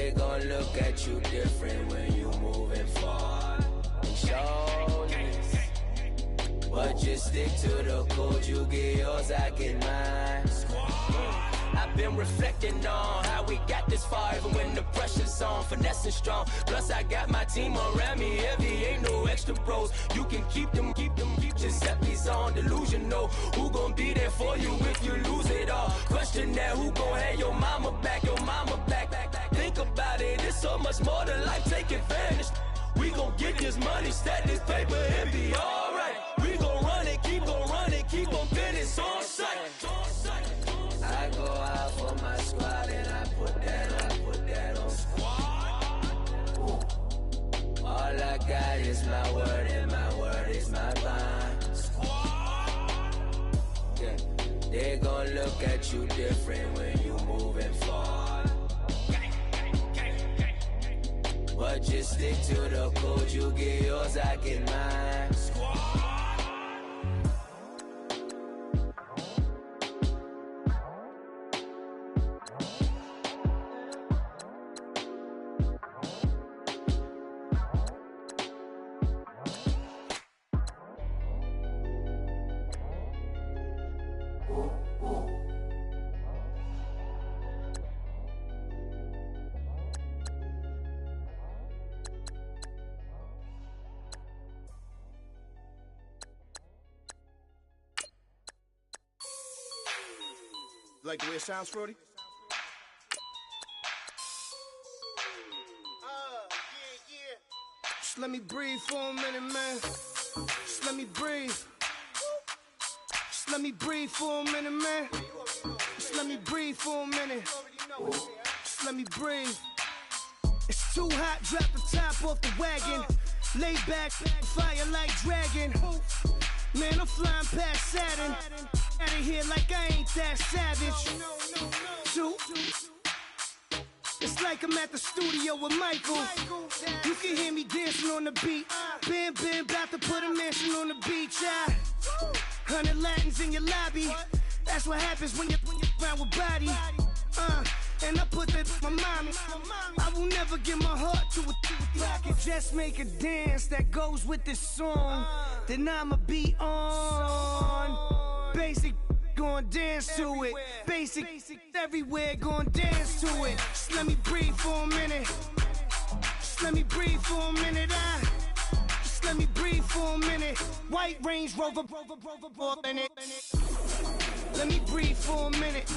They gon' look at you different when you moving forward and shoulders. But just stick to the code, you get yours, I get mine. I've been reflecting on how we got this far, even when the pressure's on, finessing strong. Plus I got my team around me heavy, ain't no extra pros. You can keep them, just set these on delusional. Who gon' be there for you if you lose it all? Question that, who gon' have your mama back, Think about it, it's so much more to life, take advantage. We gon' get this money, stack this paper and be alright. We gon' run it, keep on finish on sight. I go out for my squad and I put that on squad. All I got is my word and my word is my bond. Squad. Yeah. They gon' look at you different when you moving forward. But just stick to the code, you get yours, I get mine. Squad. Like the way it sounds, Frody? Yeah. Just let me breathe for a minute, man. Just let me breathe. Just let me breathe for a minute, man. Just let me breathe for a minute. Just let me breathe. It's too hot, drop the top off the wagon. Lay back, fire like dragon. Man, I'm flying past Saturn. Out of here like I ain't that savage. Two. It's like I'm at the studio with Michael. You can hear me dancing on the beat. Bam, about to put a mansion on the beach. 100 Latins in your lobby. That's what happens when you're around with body. And I put that in my mommy. I will never give my heart to a if I could just make a dance that goes with this song, then I'ma be on. Basic, gon' dance to it. Basic, everywhere, gon' dance to it. Just let me breathe for a minute. Just let me breathe for a minute. Just let me breathe for a minute. White Range Rover, in it. Let me breathe for a minute.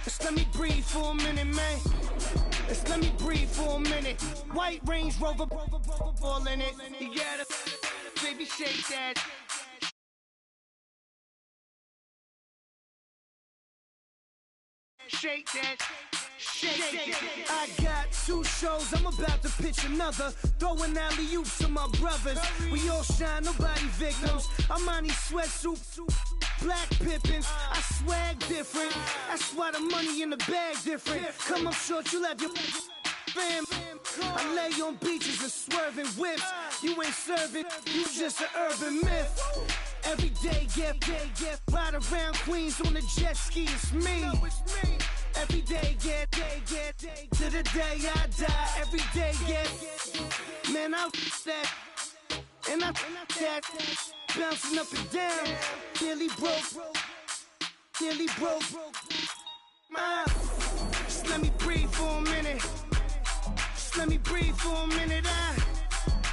Just let me breathe for a minute, man. Just let me breathe for a minute. White Range Rover, all in it. You gotta, baby, shake that. Shake that. Shake that. I got 2 shows, I'm about to pitch another. Throwing alley-oops to my brothers. We all shine, nobody victims. I'm on these sweatsuits. Black Pippins, I swag different. That's why the money in the bag different. Come up short, you'll have your fam. I lay on beaches and swerving whips. You ain't serving, you just an urban myth. Every day, get ride around Queens on a jet ski, it's me. Every day, get to the day I die. Every day, get man, I that. And I that bouncing up and down, nearly broke. Just let me breathe for a minute. Just let me breathe for a minute.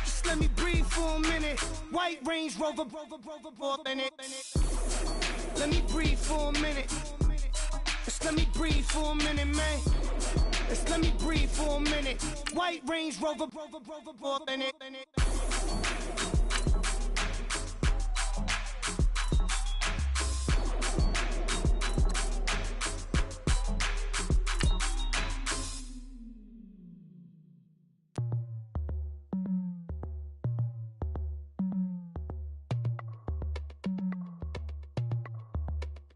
Just let me breathe for a minute. White Range Rover, in it. Let me breathe for a minute. Just let me breathe for a minute, man. Just let me breathe for a minute. White Range Rover, in it.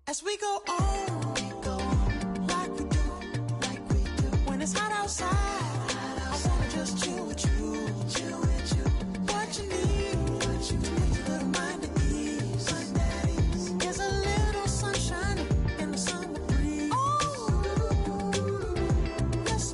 As we go on, like we do. When it's hot outside, I wanna just chill with you. What you need, a little mind at ease. There's a little sunshine in the summer breeze. Oh, yes,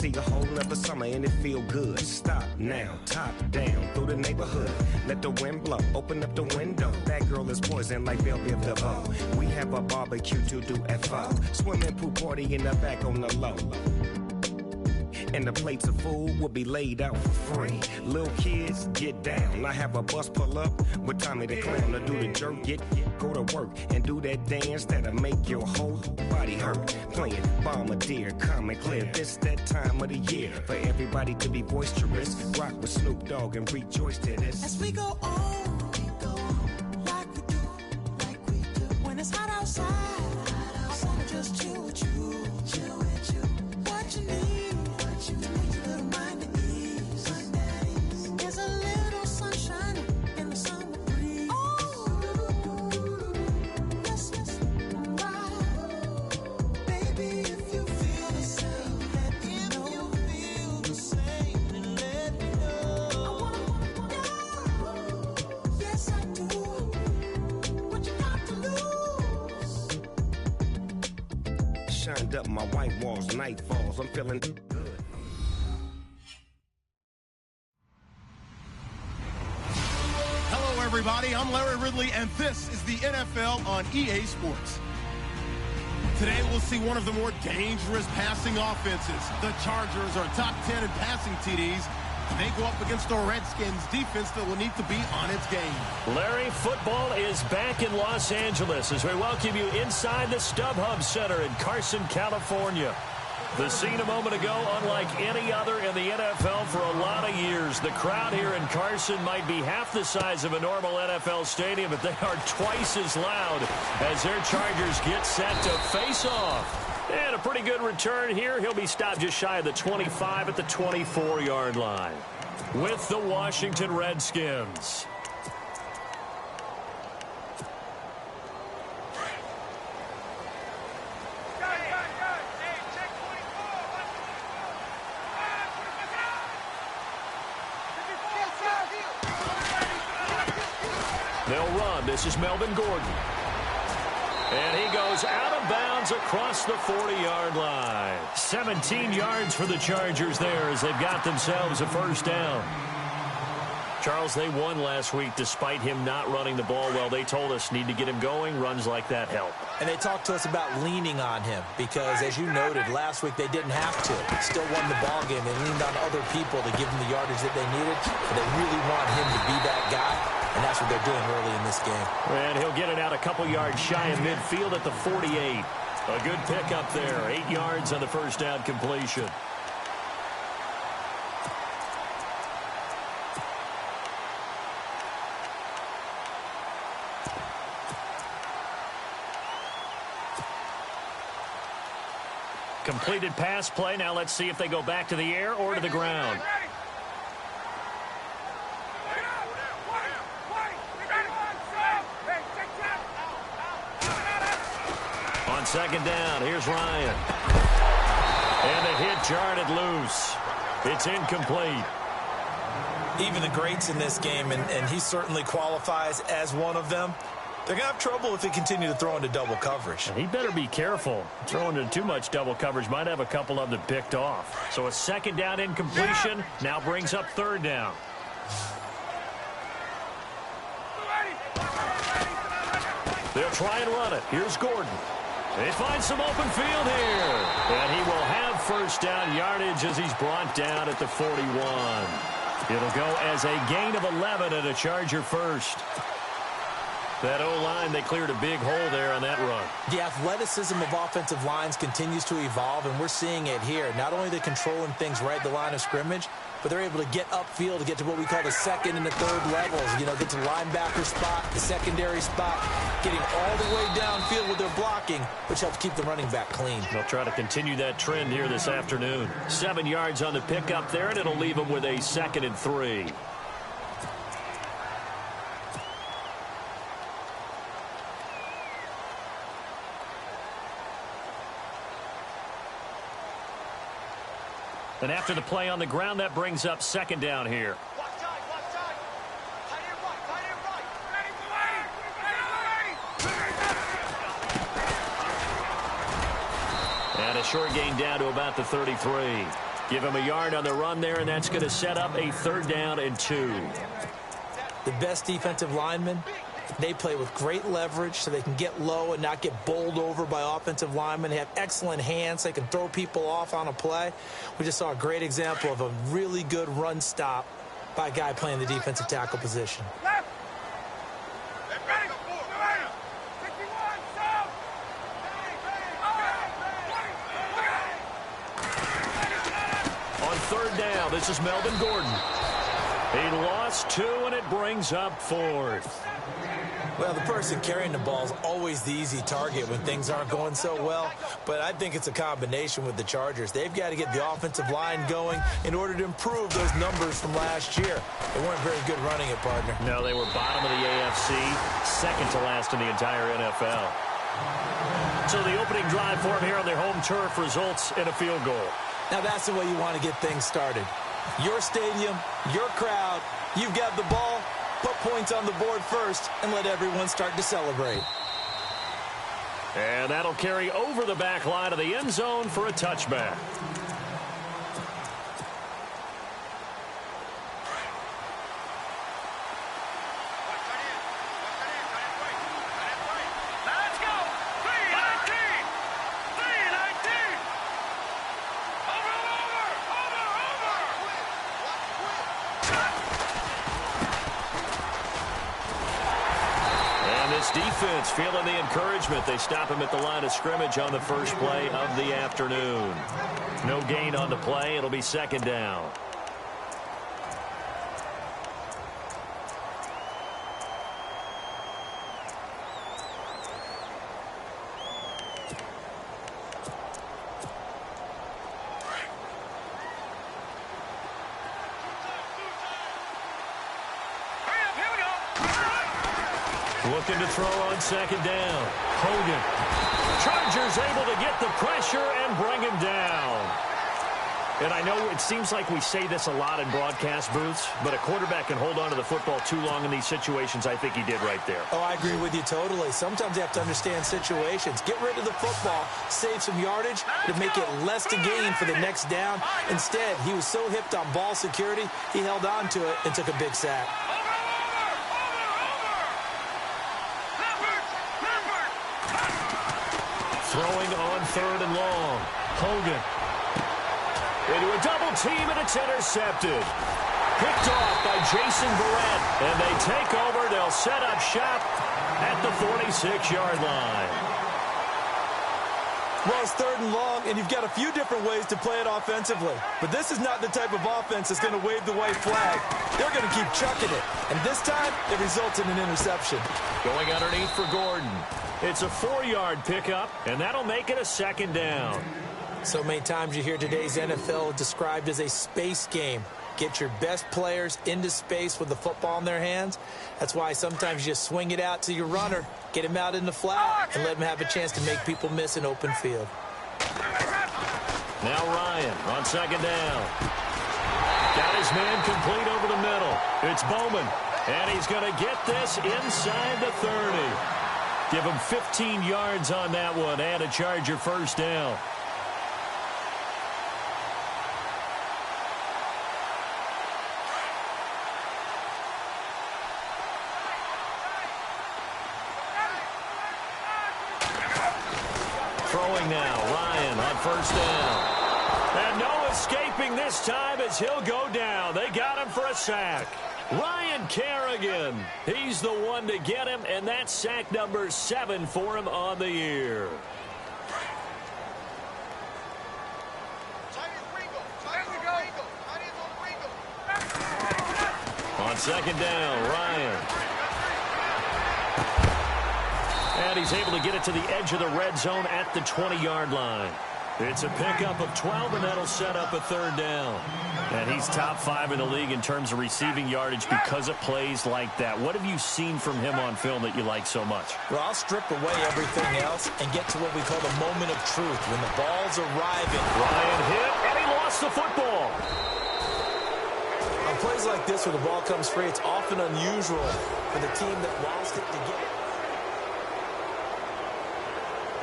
see a whole nother summer and it feel good. Stop now, top down through the neighborhood. Let the wind blow, open up the window. That girl is poison like Belleville DeVoe. We have a barbecue to do FO. Swimming pool party in the back on the low. And the plates of food will be laid out for free. Little kids, get down. I have a bus pull up with Tommy the Clown to do the jerk, go to work and do that dance that'll make your whole body hurt. Playing Bombardier, calm and clear. This that time of the year for everybody to be boisterous. Rock with Snoop Dogg and rejoice to this. As we go on, like we do, when it's hot outside. I wanna just chill with you. What you need, a little mind at ease. There's a little sunshine in the summer breeze. Yes, right. Baby, if you feel the same, let me know. Let me know. I wanna yes, I do. What you got to lose? Shined up my white walls, night falls. I'm feeling good. Hello, everybody. I'm Larry Ridley, and this is the NFL on EA Sports. Today, we'll see one of the more dangerous passing offenses. The Chargers are top 10 in passing TDs. They go up against the Redskins defense that will need to be on its game. Larry, football is back in Los Angeles as we welcome you inside the StubHub Center in Carson, California. The scene a moment ago, unlike any other in the NFL for a lot of years. The crowd here in Carson might be half the size of a normal NFL stadium, but they are twice as loud as their Chargers get set to face off. And a pretty good return here. He'll be stopped just shy of the 25 at the 24-yard line with the Washington Redskins. They'll run. This is Melvin Gordon. And he goes out of bounds across the 40-yard line. 17 yards for the Chargers there as they've got themselves a first down. Charles, they won last week despite him not running the ball well. They told us need to get him going. Runs like that help. And they talked to us about leaning on him because, as you noted, last week they didn't have to. Still won the ball game. They leaned on other people to give them the yardage that they needed. But they really want him to be that guy, and that's what they're doing early in this game. And he'll get it out a couple yards shy of midfield at the 48. A good pickup there. 8 yards on the first down completion. Completed pass play. Now let's see if they go back to the air or to the ground. On second down, here's Ryan. And the hit jarred it loose. It's incomplete. Even the greats in this game, and he certainly qualifies as one of them, they're going to have trouble if they continue to throw into double coverage. And he better be careful. Throwing into too much double coverage might have a couple of them picked off. So a second down incompletion now brings up third down. They'll try and run it. Here's Gordon. They find some open field here. And he will have first down yardage as he's brought down at the 41. It'll go as a gain of 11 and a Charger first. That O-line, they cleared a big hole there on that run. The athleticism of offensive lines continues to evolve, and we're seeing it here. Not only are they controlling things right at the line of scrimmage, but they're able to get upfield to get to what we call the second and the third levels. You know, get to the linebacker spot, the secondary spot, getting all the way downfield with their blocking, which helps keep the running back clean. They'll try to continue that trend here this afternoon. 7 yards on the pickup there, and it'll leave them with a 2nd and 3. And after the play on the ground, that brings up second down here. And a short gain down to about the 33. Give him a yard on the run there, and that's going to set up a 3rd down and 2. The best defensive linemen, they play with great leverage so they can get low and not get bowled over by offensive linemen. They have excellent hands. They can throw people off on a play. We just saw a great example of a really good run stop by a guy playing the defensive tackle position. On 3rd down, this is Melvin Gordon. He lost 2, and it brings up 4th. Well, the person carrying the ball is always the easy target when things aren't going so well, but I think it's a combination with the Chargers. They've got to get the offensive line going in order to improve those numbers from last year. They weren't very good running it, partner. No, they were bottom of the AFC, second to last in the entire NFL. So the opening drive for them here on their home turf results in a field goal. Now that's the way you want to get things started. Your stadium, your crowd, you've got the ball, put points on the board first, and let everyone start to celebrate. And that'll carry over the back line of the end zone for a touchback. Defense feeling the encouragement. They stop him at the line of scrimmage on the first play of the afternoon. No gain on the play. It'll be 2nd down. Looking to throw on 2nd down. Hogan. Chargers able to get the pressure and bring him down. And I know it seems like we say this a lot in broadcast booths, but a quarterback can hold on to the football too long in these situations. I think he did right there. Oh, I agree with you totally. Sometimes you have to understand situations. Get rid of the football, save some yardage to make it less to gain for the next down. Instead, he was so hipped on ball security, he held on to it and took a big sack. Throwing on 3rd and long. Hogan. Into a double team, and it's intercepted. Picked off by Jason Verrett. And they take over. They'll set up shop at the 46-yard line. Well, it's 3rd and long, and you've got a few different ways to play it offensively. But this is not the type of offense that's going to wave the white flag. They're going to keep chucking it. And this time, it results in an interception. Going underneath for Gordon. It's a 4-yard pickup, and that'll make it a 2nd down. So many times you hear today's NFL described as a space game. Get your best players into space with the football in their hands. That's why sometimes you just swing it out to your runner, get him out in the flat, and let him have a chance to make people miss an open field. Now Ryan on 2nd down. Got his man complete over the middle. It's Bowman, and he's going to get this inside the 30. Give him 15 yards on that one and a Charger 1st down. Throwing now, Ryan on 1st down. And no escaping this time as he'll go down. They got him for a sack. Ryan Kerrigan, he's the one to get him, and that's sack number 7 for him on the year. On 2nd down, Ryan. And he's able to get it to the edge of the red zone at the 20-yard line. It's a pickup of 12, and that'll set up a 3rd down. And he's top 5 in the league in terms of receiving yardage because of plays like that. What have you seen from him on film that you like so much? Well, I'll strip away everything else and get to what we call the moment of truth, when the ball's arriving. Ryan hit, and he lost the football. On plays like this where the ball comes free, it's often unusual for the team that lost it to get it.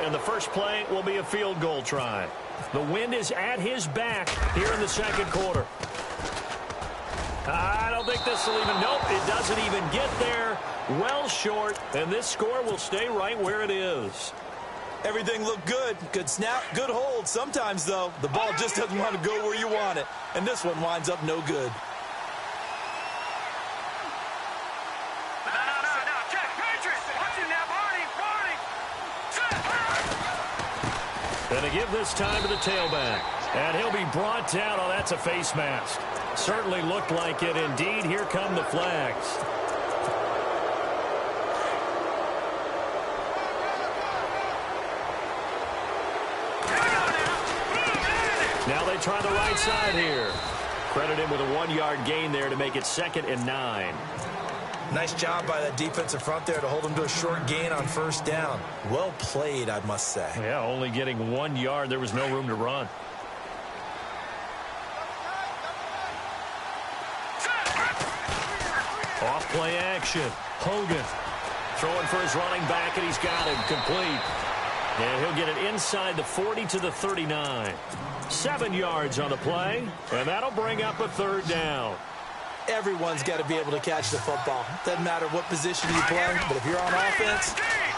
And the first play will be a field goal try. The wind is at his back here in the second quarter. I don't think this will even, nope, it doesn't even get there. Well short, and this score will stay right where it is. Everything looked good. Good snap, good hold. Sometimes, though, the ball just doesn't want to go where you want it. And this one winds up no good. And to give this time to the tailback. And he'll be brought down. Oh, that's a face mask. Certainly looked like it. Indeed, here come the flags. Now they try the right side here. Credit him with a 1-yard gain there to make it 2nd and 9. Nice job by that defensive front there to hold him to a short gain on first down. Well played, I must say. Yeah, only getting 1 yard. There was no room to run. Off play action. Hogan throwing for his running back, and he's got him complete. And he'll get it inside the 40 to the 39. 7 yards on the play, and that'll bring up a 3rd down. Everyone's got to be able to catch the football. Doesn't matter what position you play, but if you're on offense,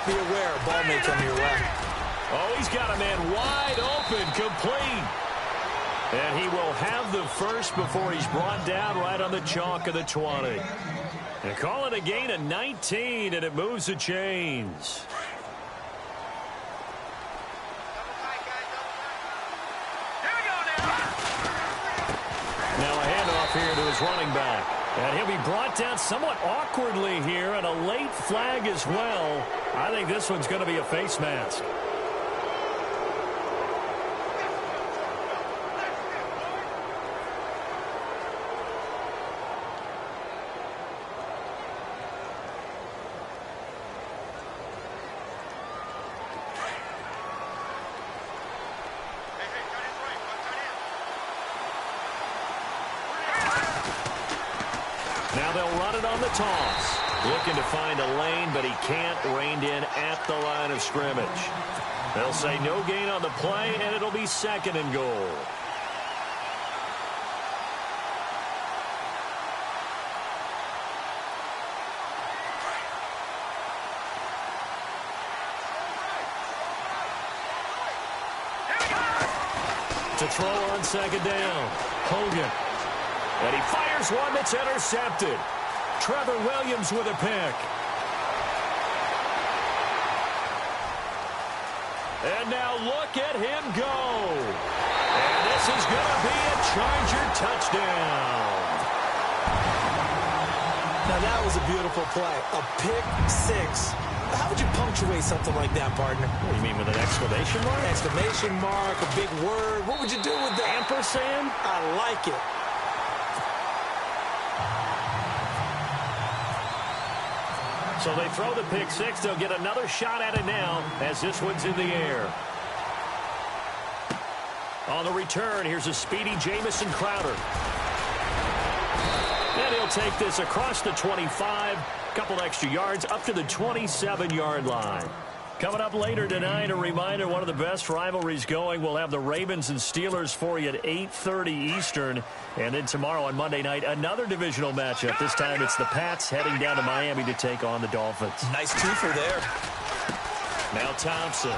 be aware a ball may come your way. Oh, he's got a man wide open, complete. And he will have the first before he's brought down right on the chalk of the 20. And call it a gain of 19, and it moves the chains. Now a handoff here to his running back. And he'll be brought down somewhat awkwardly here, and a late flag as well. I think this one's going to be a face mask. Now they'll run it on the toss. Looking to find a lane, but he can't. Reined in at the line of scrimmage. They'll say no gain on the play, and it'll be 2nd and goal. To throw on 2nd down. Hogan. And he fires one that's intercepted. Trevor Williams with a pick. And now look at him go. And this is going to be a Charger touchdown. Now that was a beautiful play. A pick 6. How would you punctuate something like that, partner? What do you mean, with an exclamation mark? Exclamation mark, a big word. What would you do with that? Ampersand? I like it. So they throw the pick 6. They'll get another shot at it now as this one's in the air. On the return, here's a speedy Jamison Crowder. And he'll take this across the 25. Couple extra yards up to the 27-yard line. Coming up later tonight, a reminder, one of the best rivalries going. We'll have the Ravens and Steelers for you at 8:30 Eastern. And then tomorrow on Monday night, another divisional matchup. This time it's the Pats heading down to Miami to take on the Dolphins. Nice twofer there. Now Thompson.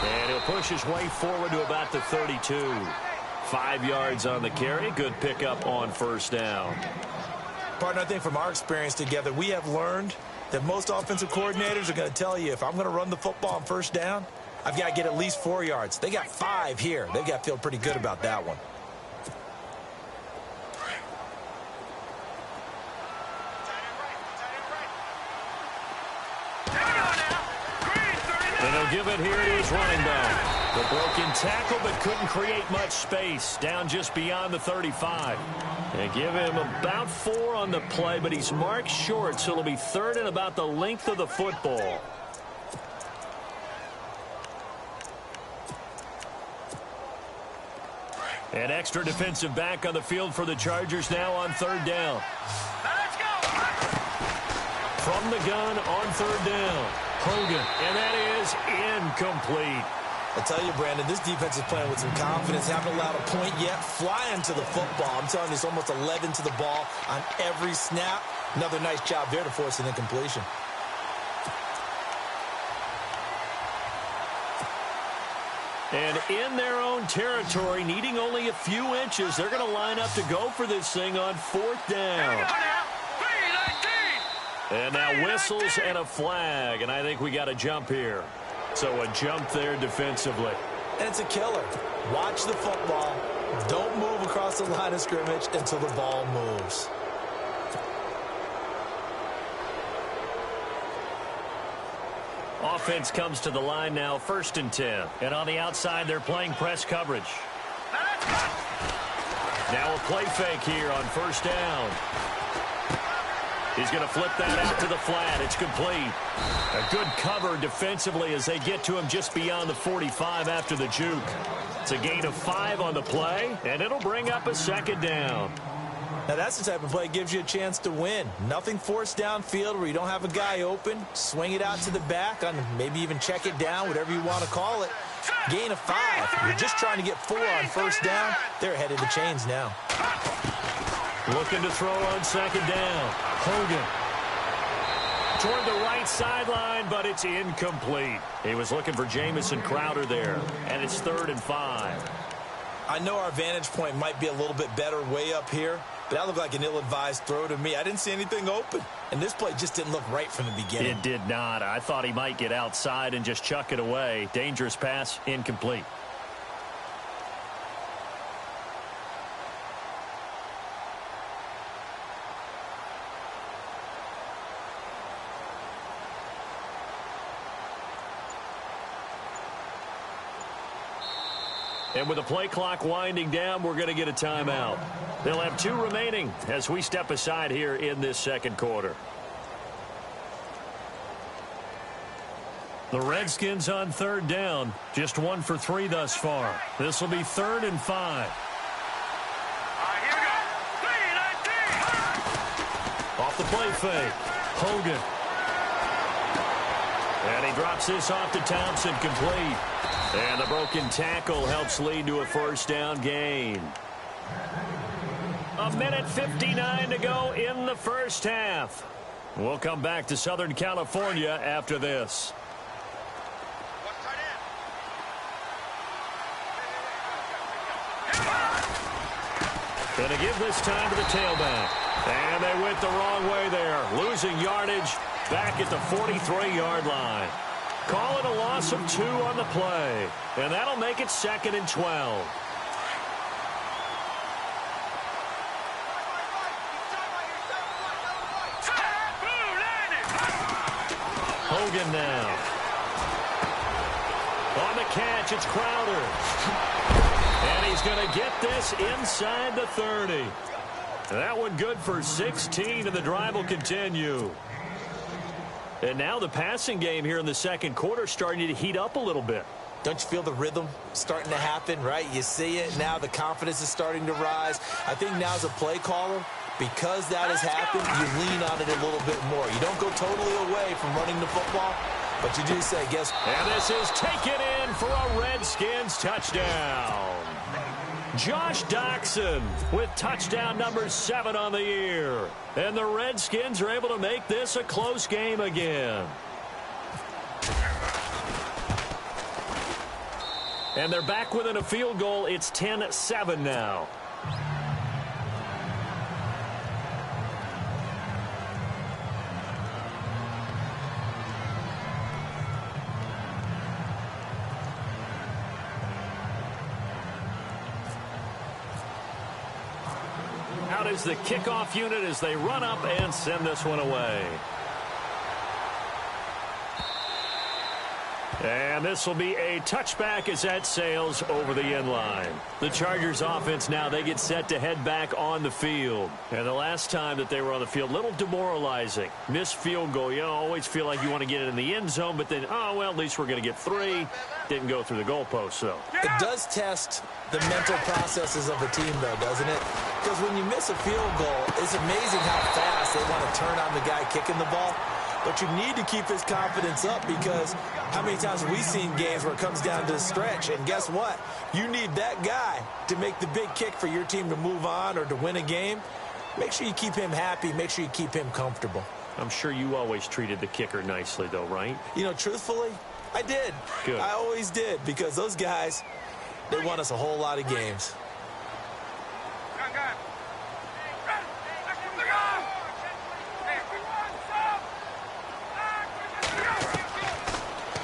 And he'll push his way forward to about the 32. 5 yards on the carry. Good pickup on first down. Partner, I think from our experience together, we have learned that most offensive coordinators are going to tell you, if I'm going to run the football on first down, I've got to get at least 4 yards. They got 5 here. They've got to feel pretty good about that one. And he'll give it here to his running back. The broken tackle, but couldn't create much space. Down just beyond the 35. They give him about 4 on the play, but he's marked short, so it'll be 3rd and about the length of the football. An extra defensive back on the field for the Chargers now on 3rd down. Let's go! From the gun on 3rd down. Hogan, and that is incomplete. I tell you, Brandon, this defense is playing with some confidence. Haven't allowed a point yet. Flying to the football. I'm telling you, it's almost 11 to the ball on every snap. Another nice job there to force an incompletion. And in their own territory, needing only a few inches, they're going to line up to go for this thing on 4th down. And now whistles and a flag, and I think we got a jump here. So a jump there defensively. And it's a killer. Watch the football. Don't move across the line of scrimmage until the ball moves. Offense comes to the line now, 1st and 10. And on the outside, they're playing press coverage. Now a play fake here on 1st down. He's going to flip that out to the flat. It's complete. A good cover defensively as they get to him just beyond the 45 after the juke. It's a gain of 5 on the play, and it'll bring up a 2nd down. Now, that's the type of play that gives you a chance to win. Nothing forced downfield where you don't have a guy open. Swing it out to the back, on maybe even check it down, whatever you want to call it. Gain of 5. You're just trying to get 4 on 1st down. They're ahead of the chains now. Looking to throw on 2nd down. Hogan toward the right sideline, but it's incomplete. He was looking for Jamison Crowder there, and it's 3rd and 5. I know our vantage point might be a little bit better way up here, but that looked like an ill-advised throw to me. I didn't see anything open, and this play just didn't look right from the beginning. It did not. I thought he might get outside and just chuck it away. Dangerous pass, incomplete. And with the play clock winding down, we're going to get a timeout. They'll have 2 remaining as we step aside here in this 2nd quarter. The Redskins on 3rd down. Just 1 for 3 thus far. This will be 3rd and 5. Here we go. Off the play fake. Hogan. And he drops this off to Thompson, complete. And the broken tackle helps lead to a 1st down gain. 1:59 to go in the 1st half. We'll come back to Southern California after this. Going to give this time to the tailback. And they went the wrong way there. Losing yardage back at the 43-yard line. Call it a loss of 2 on the play. And that'll make it 2nd and 12. Hogan now. On the catch, it's Crowder. And he's going to get this inside the 30. That one good for 16, and the drive will continue. And now the passing game here in the 2nd quarter starting to heat up a little bit. Don't you feel the rhythm starting to happen, right? You see it now. The confidence is starting to rise. I think now as a play caller, because that has happened, you lean on it a little bit more. You don't go totally away from running the football, but you do say, guess. And this is taken in for a Redskins touchdown. Josh Doxson with touchdown number 7 on the year. And the Redskins are able to make this a close game again. And they're back within a field goal. It's 10-7 now. Out is the kickoff unit as they run up and send this one away. And this will be a touchback as that sails over the end line. The Chargers offense now, they get set to head back on the field. And the last time that they were on the field, a little demoralizing. Missed field goal. You always feel like you want to get it in the end zone, but then, oh, well, at least we're going to get 3. Didn't go through the goalpost, though. It does test the mental processes of a team, though, doesn't it? Because when you miss a field goal, it's amazing how fast they want to turn on the guy kicking the ball. But you need to keep his confidence up because how many times have we seen games where it comes down to the stretch? And guess what? You need that guy to make the big kick for your team to move on or to win a game. Make sure you keep him happy. Make sure you keep him comfortable. I'm sure you always treated the kicker nicely, though, right? You know, truthfully, I did. Good. I always did because those guys, they won us a whole lot of games.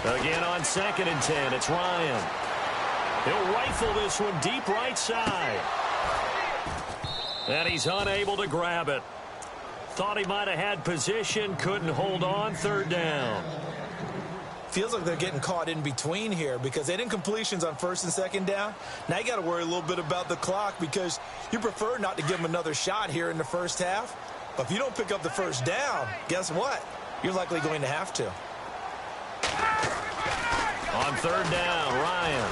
Again on 2nd and 10, it's Ryan. He'll rifle this one deep right side. And he's unable to grab it. Thought he might have had position, couldn't hold on, 3rd down. Feels like they're getting caught in between here because they didn't completions on 1st and 2nd down. Now you got to worry a little bit about the clock because you prefer not to give them another shot here in the first half. But if you don't pick up the 1st down, guess what? You're likely going to have to. On 3rd down, Ryan.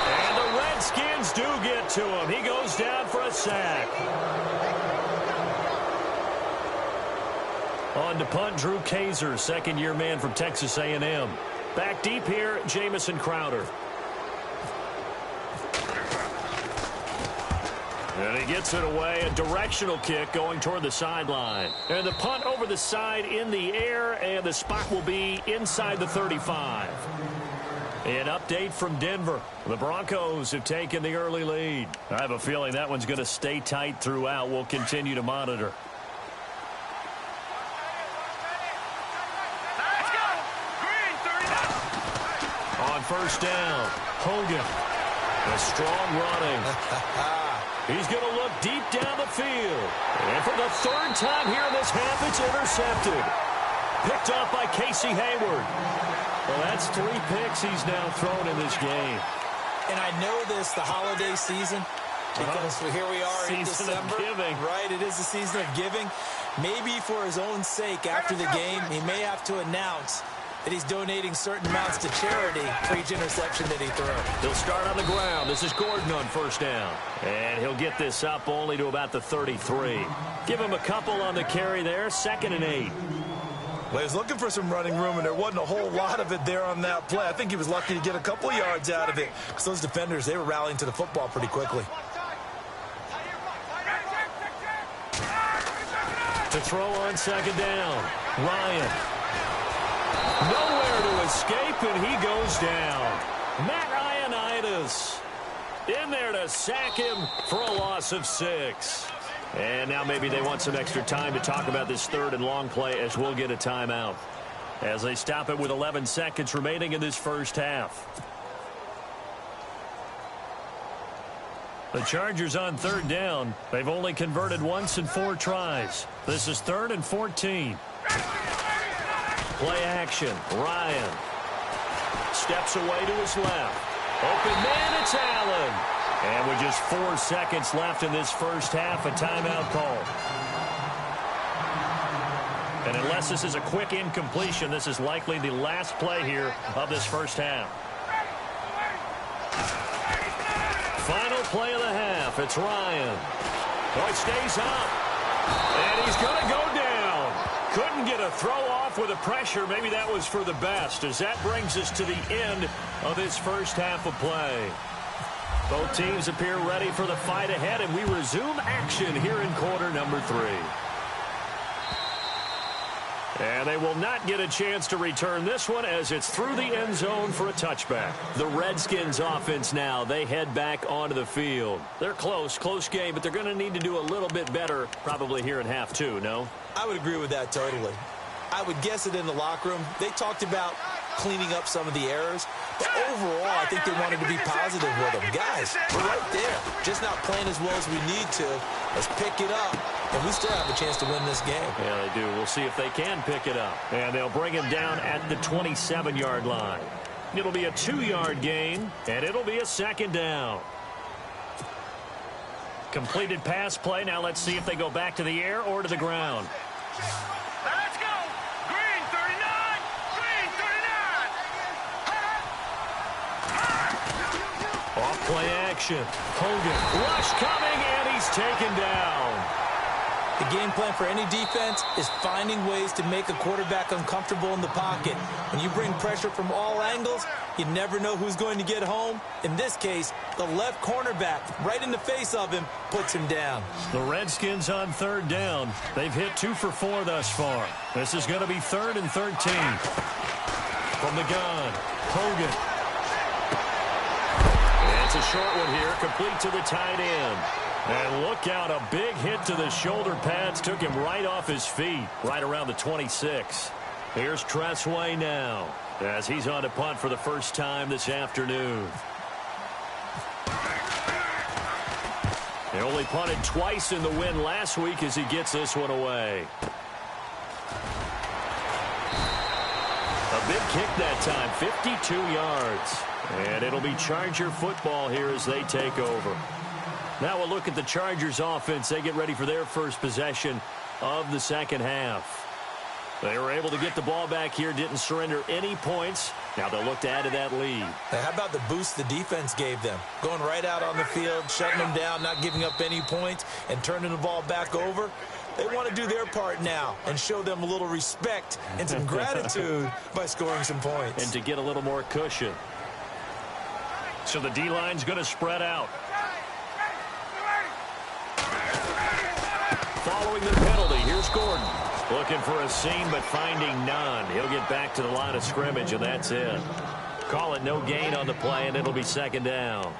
And the Redskins do get to him. He goes down for a sack. On to punt, Drew Kaiser, 2nd-year man from Texas A&M. Back deep here, Jamison Crowder. And he gets it away, a directional kick going toward the sideline. And the punt over the side in the air, and the spot will be inside the 35. An update from Denver. The Broncos have taken the early lead. I have a feeling that one's going to stay tight throughout. We'll continue to monitor. Let's go! Green, 39! On 1st down, Hogan. A strong running. He's going to look deep down the field. And for the 3rd time here in this half, it's intercepted. Picked off by Casey Hayward. Well, that's 3 picks he's now thrown in this game. And I know this, the holiday season, because here we are in December. Of giving. Right, it is the season of giving. Maybe for his own sake, after the game, he may have to announce that he's donating certain amounts to charity for each interception that he throws. He'll start on the ground. This is Gordon on 1st down. And he'll get this up only to about the 33. Give him a couple on the carry there, 2nd and 8. Well, he was looking for some running room, and there wasn't a whole lot of it there on that play. I think he was lucky to get a couple of yards out of it because those defenders, they were rallying to the football pretty quickly. To throw on 2nd down, Ryan. Nowhere to escape, and he goes down. Matt Ioannidis in there to sack him for a loss of 6. And now maybe they want some extra time to talk about this 3rd and long play as we'll get a timeout. As they stop it with 11 seconds remaining in this first half. The Chargers on 3rd down. They've only converted once in 4 tries. This is 3rd and 14. Play action. Ryan steps away to his left. Open man, it's Allen. And with just 4 seconds left in this first half, a timeout call. And unless this is a quick incompletion, this is likely the last play here of this first half. Final play of the half. It's Ryan. Oh, it stays up. And he's going to go down. Couldn't get a throw off with the pressure. Maybe that was for the best, as that brings us to the end of this first half of play. Both teams appear ready for the fight ahead, and we resume action here in quarter number 3. And they will not get a chance to return this one as it's through the end zone for a touchback. The Redskins offense now, they head back onto the field. They're close game, but they're going to need to do a little bit better probably here in half 2, no? I would agree with that totally. I would guess it in the locker room. They talked about cleaning up some of the errors, but overall, I think they wanted to be positive with them. Guys, we're right there. Just not playing as well as we need to. Let's pick it up, and we still have a chance to win this game. Yeah, they do. We'll see if they can pick it up. And they'll bring him down at the 27-yard line. It'll be a 2-yard gain, and it'll be a 2nd down. Completed pass play. Now let's see if they go back to the air or to the ground. Let's go! Green, 39! Green, 39! Off play action. Hogan. Rush coming, and he's taken down. The game plan for any defense is finding ways to make a quarterback uncomfortable in the pocket. When you bring pressure from all angles, you never know who's going to get home. In this case, the left cornerback, right in the face of him, puts him down. The Redskins on third down. They've hit 2 for 4 thus far. This is going to be 3rd and 13. From the gun, Hogan. And it's a short one here, complete to the tight end. And look out, a big hit to the shoulder pads took him right off his feet, right around the 26. Here's Tressway now, as he's on to punt for the first time this afternoon. He only punted twice in the win last week as he gets this one away. A big kick that time, 52 yards. And it'll be Charger football here as they take over. Now we'll look at the Chargers offense. They get ready for their first possession of the second half. They were able to get the ball back here, didn't surrender any points. Now they'll look to add to that lead. Now, how about the boost the defense gave them? Going right out on the field, shutting them down, not giving up any points, and turning the ball back over. They want to do their part now and show them a little respect and some gratitude by scoring some points. And to get a little more cushion. So the D-line's going to spread out. Following the penalty, here's Gordon. Looking for a seam, but finding none. He'll get back to the line of scrimmage, and that's it. Call it no gain on the play, and it'll be second down.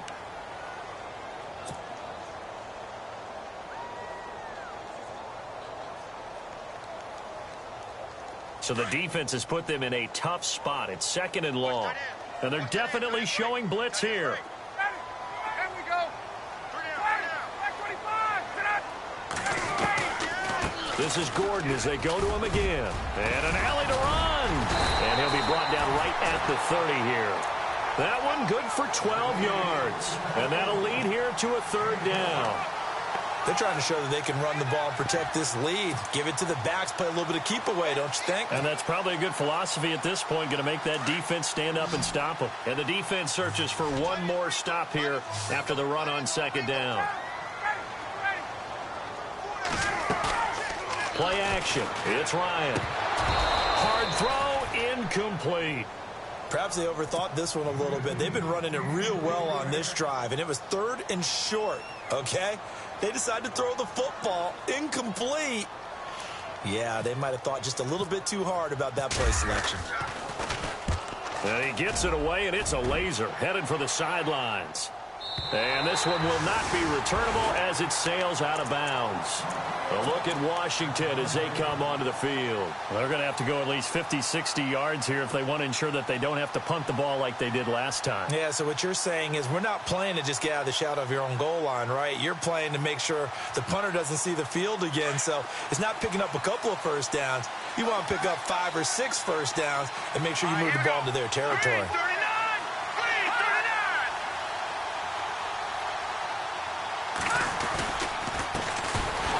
So the defense has put them in a tough spot. It's 2nd and long. And they're definitely showing blitz here. This is Gordon as they go to him again. And an alley to run. And he'll be brought down right at the 30 here. That one good for 12 yards. And that'll lead here to a 3rd down. They're trying to show that they can run the ball and protect this lead. Give it to the backs, play a little bit of keep away, don't you think? And that's probably a good philosophy at this point, going to make that defense stand up and stop them. And the defense searches for one more stop here after the run on 2nd down. Play action. It's Ryan. Hard throw, incomplete. Perhaps they overthought this one a little bit. They've been running it real well on this drive, and it was 3rd and short, okay? They decided to throw the football incomplete. Yeah, they might have thought just a little bit too hard about that play selection. And he gets it away, and it's a laser headed for the sidelines. And this one will not be returnable as it sails out of bounds. A look at Washington as they come onto the field. They're going to have to go at least 50, 60 yards here if they want to ensure that they don't have to punt the ball like they did last time. Yeah, so what you're saying is we're not playing to just get out of the shadow of your own goal line, right? You're playing to make sure the punter doesn't see the field again. So it's not picking up a couple of first downs. You want to pick up 5 or 6 first downs and make sure you move the ball into their territory.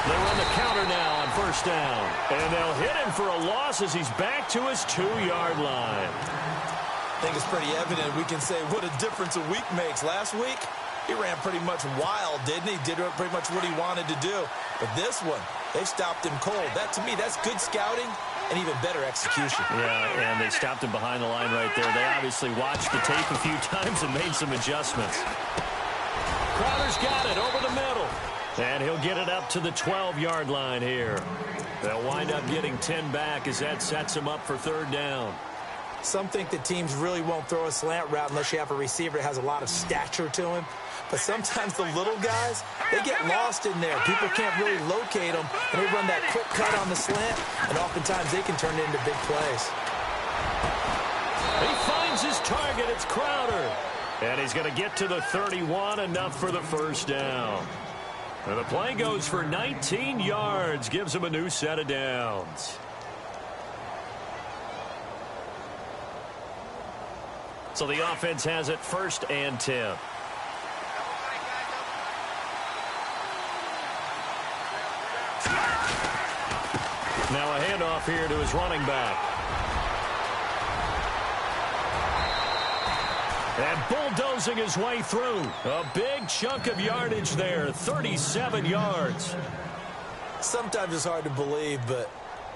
They run the counter now on 1st down. And they'll hit him for a loss as he's back to his 2-yard line. I think it's pretty evident we can say what a difference a week makes. Last week, he ran pretty much wild, didn't he? Did pretty much what he wanted to do. But this one, they stopped him cold. That, to me, that's good scouting and even better execution. Yeah, and they stopped him behind the line right there. They obviously watched the tape a few times and made some adjustments. Crowder's got it over the middle. And he'll get it up to the 12-yard line here. They'll wind up getting 10 back as that sets him up for 3rd down. Some think that teams really won't throw a slant route unless you have a receiver that has a lot of stature to him. But sometimes the little guys, they get lost in there. People can't really locate them, and they run that quick cut on the slant, and oftentimes they can turn it into big plays. He finds his target. It's Crowder. And he's going to get to the 31, enough for the 1st down. And the play goes for 19 yards, gives him a new set of downs. So the offense has it 1st and 10. Now a handoff here to his running back. And bulldozing his way through. A big chunk of yardage there, 37 yards. Sometimes it's hard to believe, but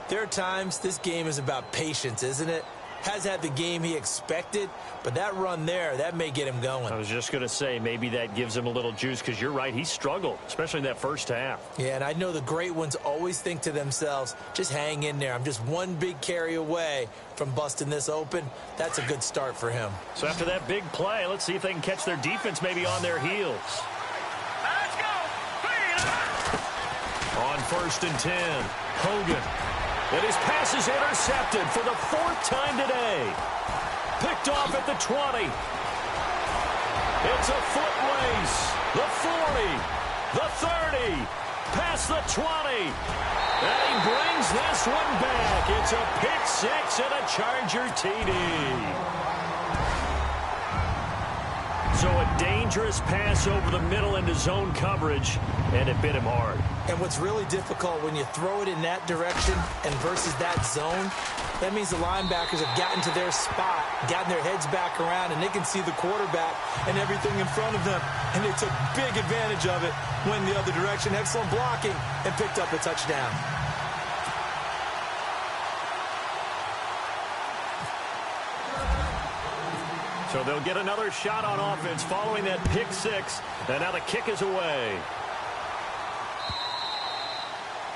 there are times this game is about patience, isn't it? Has had the game he expected, but that run there, that may get him going. I was just going to say, maybe that gives him a little juice, because you're right, he struggled, especially in that first half. Yeah, and I know the great ones always think to themselves, just hang in there. I'm just one big carry away from busting this open. That's a good start for him. So after that big play, let's see if they can catch their defense maybe on their heels. Let's go. On 1st and 10, Hogan. And his pass is intercepted for the 4th time today. Picked off at the 20. It's a foot race. The 40. The 30. Past the 20. And he brings this one back. It's a pick 6 and a Charger TD. So a dangerous pass over the middle into zone coverage, and it bit him hard. And what's really difficult when you throw it in that direction and versus that zone, that means the linebackers have gotten to their spot, gotten their heads back around, and they can see the quarterback and everything in front of them. And they took big advantage of it, went the other direction, excellent blocking, and picked up a touchdown. So they'll get another shot on offense following that pick 6. And now the kick is away.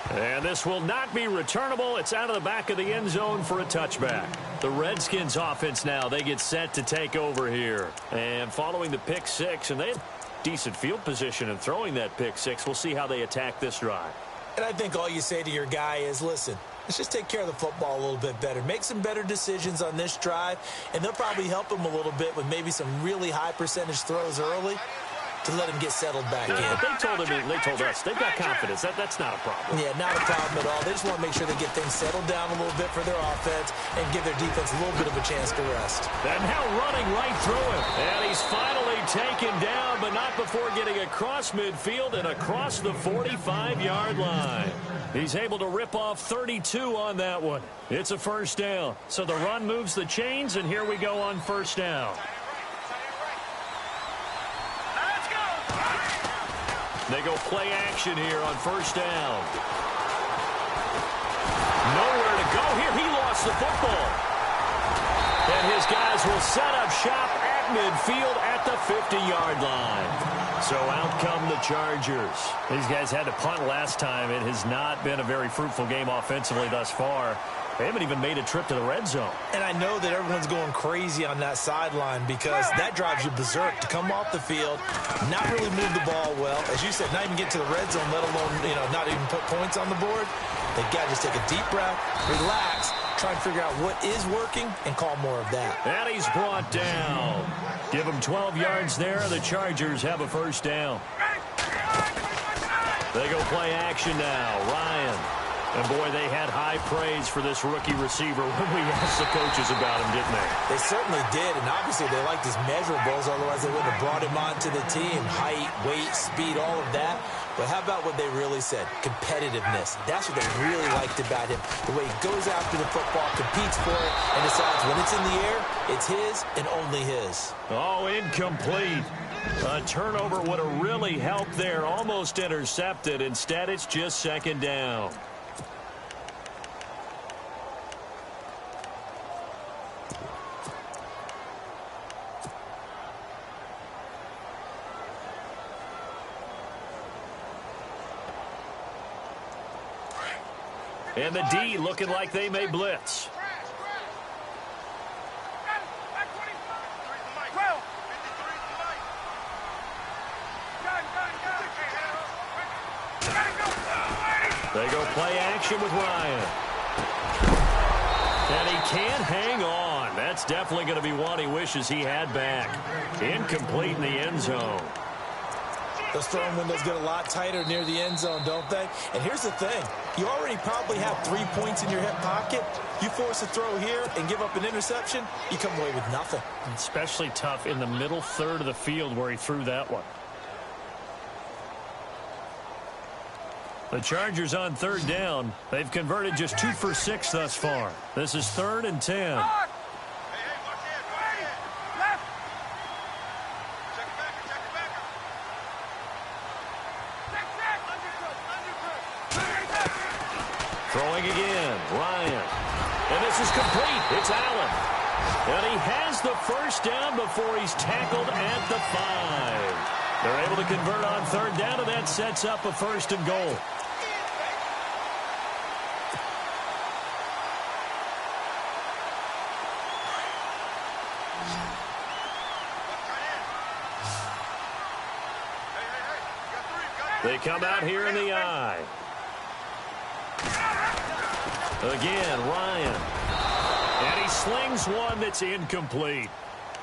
And this will not be returnable. It's out of the back of the end zone for a touchback. The Redskins offense now, they get set to take over here. And following the pick 6, and they had decent field position in throwing that pick 6. We'll see how they attack this drive. And I think all you say to your guy is, listen, let's just take care of the football a little bit better. Make some better decisions on this drive, and they'll probably help him a little bit with maybe some really high percentage throws early to let him get settled back in. They told us, they've got confidence. That's not a problem. Yeah, not a problem at all. They just want to make sure they get things settled down a little bit for their offense and give their defense a little bit of a chance to rest. And now running right through him. And he's finally taken down, but not before getting across midfield and across the 45-yard line. He's able to rip off 32 on that one. It's a first down. So the run moves the chains, and here we go on first down. They go play action here on first down. Nowhere to go here. He lost the football. And his guys will set up shop at midfield at the 50-yard line. So out come the Chargers. These guys had to punt last time. It has not been a very fruitful game offensively thus far. They haven't even made a trip to the red zone. And I know that everyone's going crazy on that sideline because that drives you berserk to come off the field, not really move the ball well. As you said, not even get to the red zone, let alone, not even put points on the board. They've got to just take a deep breath, relax, try and figure out what is working, and call more of that. And he's brought down. Give him 12 yards there. The Chargers have a first down. They go play action now. Ryan. And, boy, they had high praise for this rookie receiver when we asked the coaches about him, didn't they? They certainly did, and obviously they liked his measurables, otherwise they wouldn't have brought him onto the team. Height, weight, speed, all of that. But how about what they really said? Competitiveness. That's what they really liked about him. The way he goes after the football, competes for it, and decides when it's in the air, it's his and only his. Oh, incomplete. A turnover would have really helped there. Almost intercepted. Instead, it's just second down. And the D looking like they may blitz. They go play action with Ryan. And he can't hang on. That's definitely going to be one he wishes he had back. Incomplete in the end zone. Those throwing windows get a lot tighter near the end zone, don't they? And here's the thing. You already probably have 3 points in your hip pocket. You force a throw here and give up an interception, you come away with nothing. Especially tough in the middle third of the field where he threw that one. The Chargers on third down. They've converted just 2 for 6 thus far. This is 3rd and 10. Throwing again, Ryan. And this is complete. It's Allen. And he has the first down before he's tackled at the 5. They're able to convert on third down, and that sets up a 1st and goal. They come out here in the I. Again, Ryan. And he slings one that's incomplete.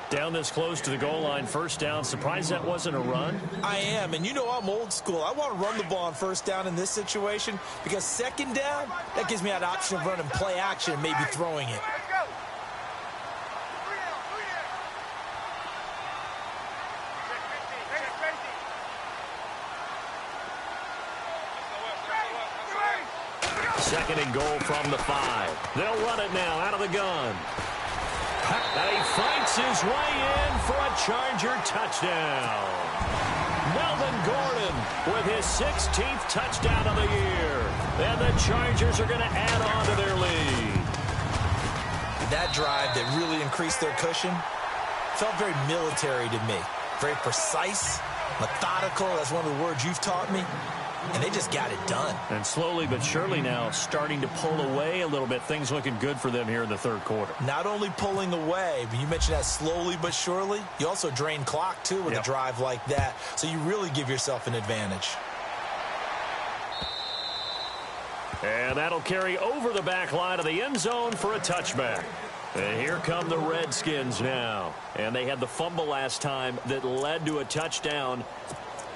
Down this close to the goal line, 1st down. Surprised that wasn't a run? I am, and you know I'm old school. I want to run the ball on 1st down in this situation because 2nd down, that gives me that option of running play action and maybe throwing it. Second and goal from the 5. They'll run it now out of the gun. And he fights his way in for a Charger touchdown. Melvin Gordon with his 16th touchdown of the year. And the Chargers are going to add on to their lead. That drive that really increased their cushion felt very military to me. Very precise, methodical. That's one of the words you've taught me. And they just got it done. And slowly but surely now starting to pull away a little bit. Things looking good for them here in the 3rd quarter. Not only pulling away, but you mentioned that slowly but surely. You also drain clock, too, with a drive like that. So you really give yourself an advantage. And that'll carry over the back line of the end zone for a touchback. And here come the Redskins now. And they had the fumble last time that led to a touchdown.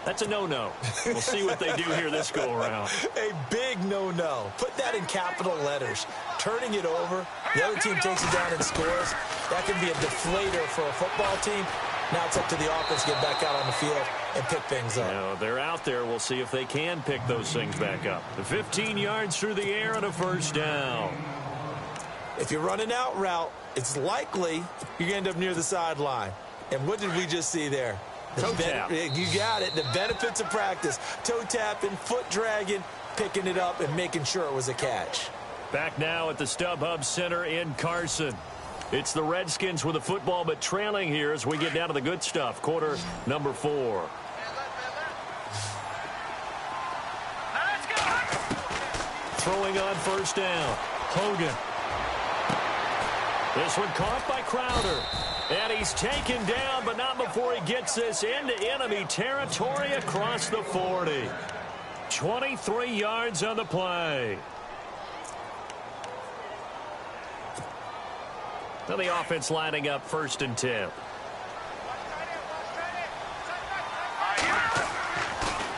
That's a no-no. We'll see what they do here this go-around. A big no-no. Put that in capital letters. Turning it over, the other team takes it down and scores. That can be a deflator for a football team. Now it's up to the offense to get back out on the field and pick things up. Now, they're out there. We'll see if they can pick those things back up. The 15 yards through the air and a 1st down. If you're running out route, it's likely you're going to end up near the sideline. And what did we just see there? Toe tap. You got it. The benefits of practice. Toe tapping, foot dragging, picking it up, and making sure it was a catch. Back now at the StubHub Center in Carson. It's the Redskins with the football, but trailing here as we get down to the good stuff. Quarter number 4. Let's go. Throwing on 1st down. Hogan. This one caught by Crowder. And he's taken down, but not before he gets this into enemy territory across the 40. 23 yards on the play. Now the offense lining up 1st and 10.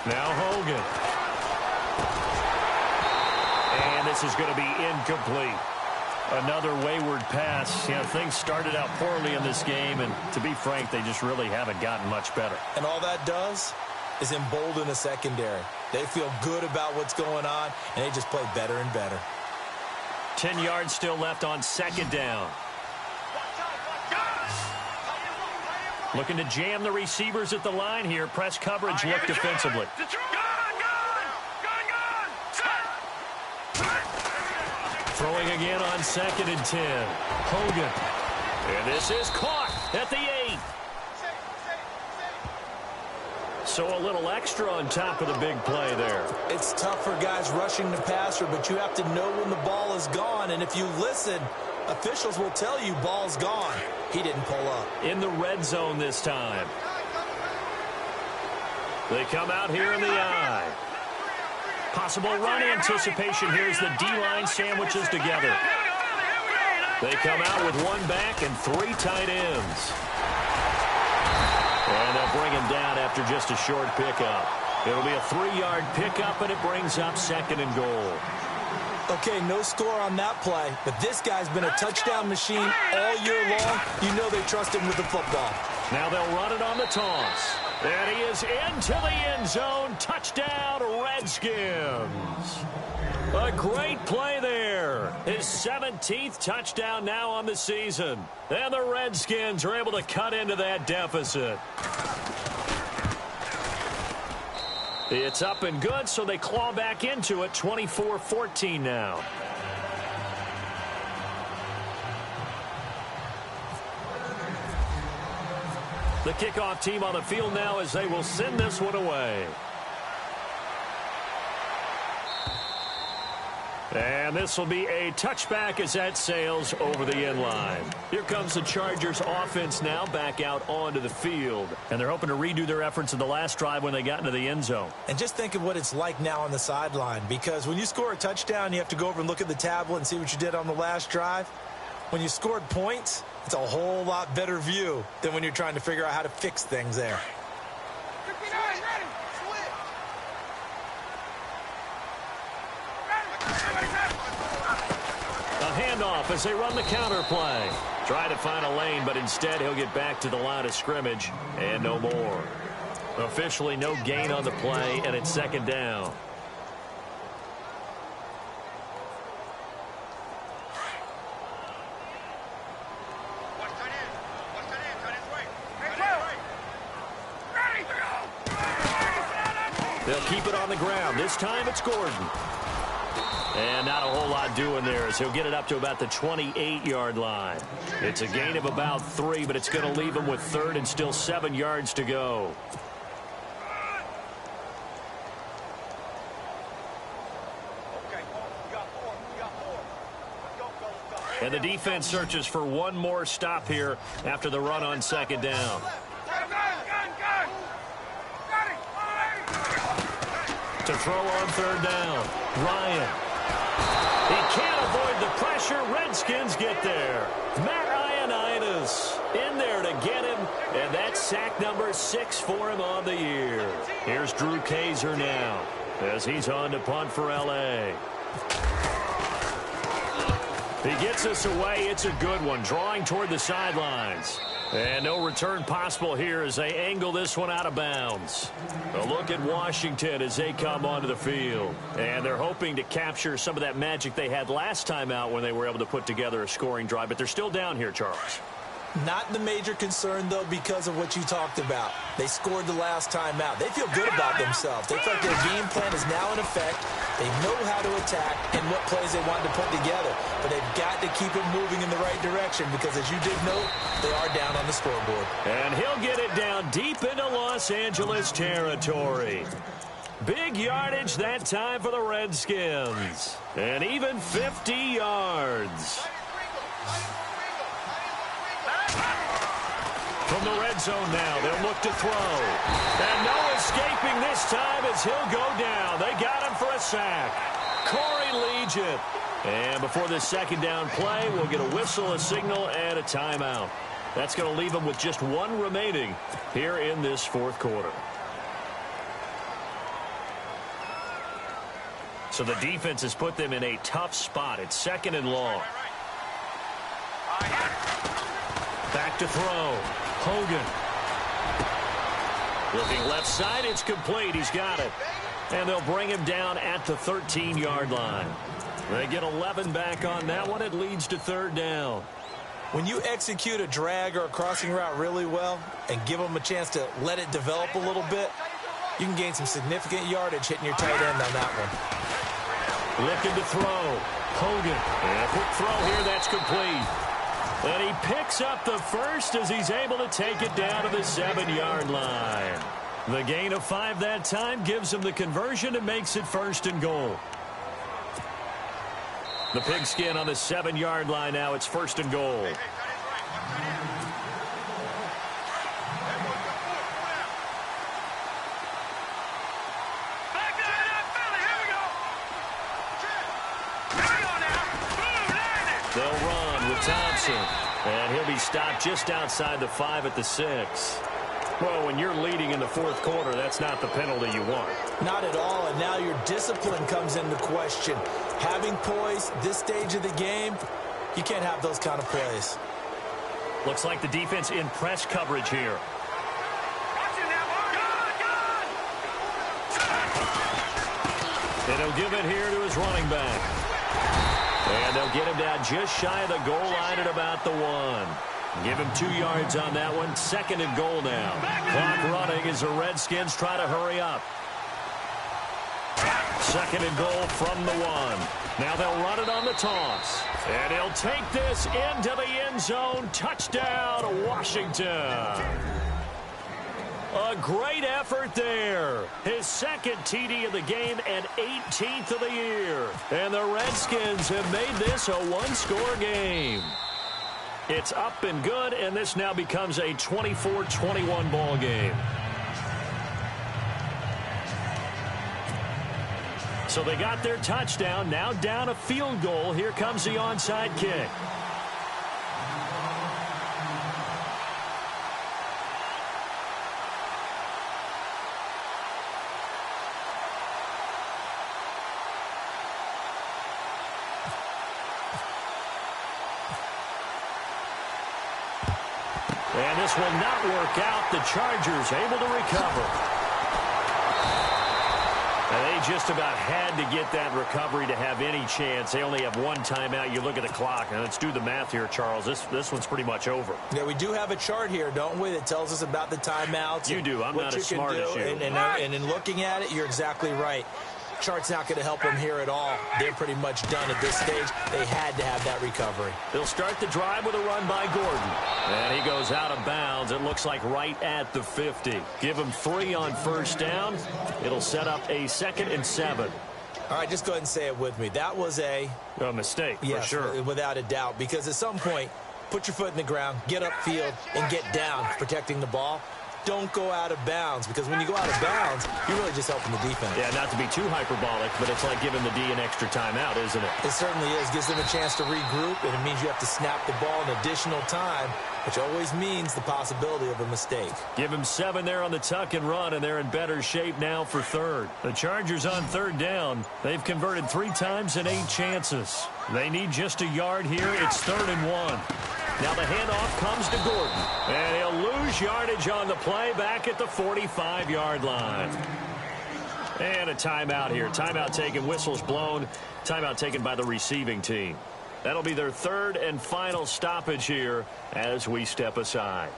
Now Hogan. And this is going to be incomplete. Another wayward pass. You know, things started out poorly in this game, and to be frank, they just really haven't gotten much better. And all that does is embolden a secondary. They feel good about what's going on, and they just play better and better. 10 yards still left on 2nd down. Looking to jam the receivers at the line here. Press coverage look defensively. Throwing again on 2nd and 10. Hogan. And this is caught at the 8. So a little extra on top of the big play there. It's tough for guys rushing the passer, but you have to know when the ball is gone. And if you listen, officials will tell you ball's gone. He didn't pull up. In the red zone this time. They come out here in the I. Possible run anticipation here as the D-line sandwiches together. They come out with 1 back and 3 tight ends. And they'll bring him down after just a short pickup. It'll be a 3-yard pickup, and it brings up 2nd and goal. Okay, no score on that play, but this guy's been a touchdown machine all year long. You know they trust him with the football. Now they'll run it on the toss. And he is into the end zone. Touchdown, Redskins. A great play there. His 17th touchdown now on the season. And the Redskins are able to cut into that deficit. It's up and good, so they claw back into it, 24-14 now. The kickoff team on the field now as they will send this one away. And this will be a touchback as that sails over the end line. Here comes the Chargers offense now back out onto the field. And they're hoping to redo their efforts in the last drive when they got into the end zone. And just think of what it's like now on the sideline, because when you score a touchdown, you have to go over and look at the tablet and see what you did on the last drive. When you scored points, it's a whole lot better view than when you're trying to figure out how to fix things there. Handoff as they run the counter play. Try to find a lane, but instead he'll get back to the line of scrimmage and no more. Officially no gain on the play, and it's second down. They'll keep it on the ground. This time it's Gordon. And not a whole lot doing there as he'll get it up to about the 28-yard line. It's a gain of about 3, but it's going to leave him with third and still 7 yards to go. And the defense searches for one more stop here after the run on second down. To throw on third down, Ryan. He can't avoid the pressure. Redskins get there. Matt Ioannidis in there to get him, and that's sack number 6 for him on the year. Here's Drew Kaiser now as he's on to punt for L.A. He gets us away. It's a good one, drawing toward the sidelines. And no return possible here as they angle this one out of bounds. A look at Washington as they come onto the field. And they're hoping to capture some of that magic they had last time out when they were able to put together a scoring drive. But they're still down here, Charles. Not the major concern, though, because of what you talked about. They scored the last time out. They feel good about themselves. They feel like their game plan is now in effect. They know how to attack and what plays they want to put together. But they've got to keep it moving in the right direction because, as you did note, they are down on the scoreboard. And he'll get it down deep into Los Angeles territory. Big yardage that time for the Redskins. And even 50 yards. From the red zone now, they'll look to throw. And no escaping this time as he'll go down. They got him for a sack. Corey Legent. And before this second down play, we'll get a whistle, a signal, and a timeout. That's going to leave them with just one remaining here in this fourth quarter. So the defense has put them in a tough spot. It's second and long. Back to throw. Hogan. Looking left side, it's complete. He's got it. And they'll bring him down at the 13-yard line. They get 11 back on that one. It leads to third down. When you execute a drag or a crossing route really well and give them a chance to let it develop a little bit, you can gain some significant yardage hitting your tight end on that one. Looking to throw. Hogan. And a quick throw here. That's complete. And he picks up the first as he's able to take it down to the 7-yard line. The gain of 5 that time gives him the conversion and makes it first and goal. The pigskin on the 7-yard line now. It's first and goal. They'll run with Thompson. And he'll be stopped just outside the 5 at the 6. Well, when you're leading in the fourth quarter, that's not the penalty you want. Not at all, and now your discipline comes into question. Having poise this stage of the game, you can't have those kind of plays. Looks like the defense in press coverage here. And he'll give it here to his running back. And they'll get him down just shy of the goal line at about the 1. Give him 2 yards on that one. Second and goal now. Clock running as the Redskins try to hurry up. Second and goal from the 1. Now they'll run it on the toss. And he'll take this into the end zone. Touchdown, Washington. A great effort there. His second TD of the game and 18th of the year. And the Redskins have made this a one-score game. It's up and good, and this now becomes a 24-21 ball game. So they got their touchdown, now down a field goal. Here comes the onside kick. And this will not work out. The Chargers able to recover. And they just about had to get that recovery to have any chance. They only have one timeout. You look at the clock. And let's do the math here, Charles. This one's pretty much over. Yeah, we do have a chart here, don't we, that tells us about the timeouts. You do. I'm not as smart as you. And in looking at it, you're exactly right. Chart's not going to help them here at all. They're pretty much done at this stage. They had to have that recovery. They'll start the drive with a run by Gordon. And he goes out of bounds. It looks like right at the 50. Give him 3 on first down. It'll set up a 2nd and 7. All right, just go ahead and say it with me. That was a mistake, for sure. Without a doubt. Because at some point, put your foot in the ground, get upfield, and get down protecting the ball. Don't go out of bounds, because when you go out of bounds, you're really just helping the defense. Yeah, not to be too hyperbolic, but it's like giving the D an extra timeout, isn't it? It certainly is. Gives them a chance to regroup, and it means you have to snap the ball an additional time, which always means the possibility of a mistake. Give him 7 there on the tuck and run, and they're in better shape now for third. The Chargers on third down. They've converted 3 times and 8 chances. They need just a yard here. It's 3rd and 1. Now the handoff comes to Gordon. And he'll lose yardage on the play back at the 45-yard line. And a timeout here. Timeout taken, whistles blown. Timeout taken by the receiving team. That'll be their 3rd and final stoppage here as we step aside.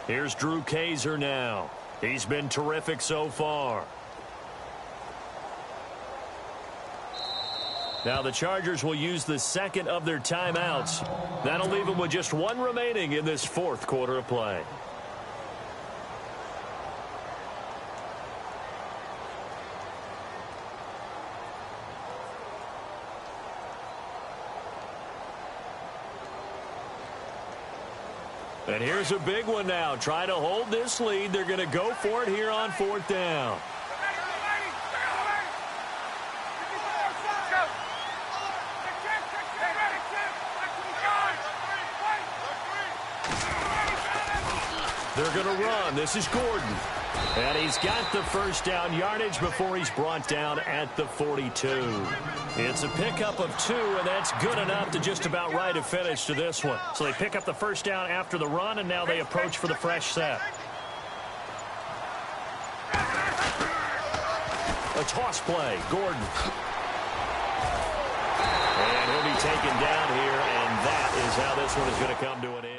Here's Drew Kaiser now. He's been terrific so far. Now the Chargers will use the 2nd of their timeouts. That'll leave them with just 1 remaining in this 4th quarter of play. And here's a big one now. Try to hold this lead. They're going to go for it here on 4th down. They're going to run. This is Gordon. And he's got the first down yardage before he's brought down at the 42. It's a pickup of 2, and that's good enough to just about write a finish to this one. So they pick up the first down after the run, and now they approach for the fresh set. A toss play. Gordon. And he'll be taken down here, and that is how this one is going to come to an end.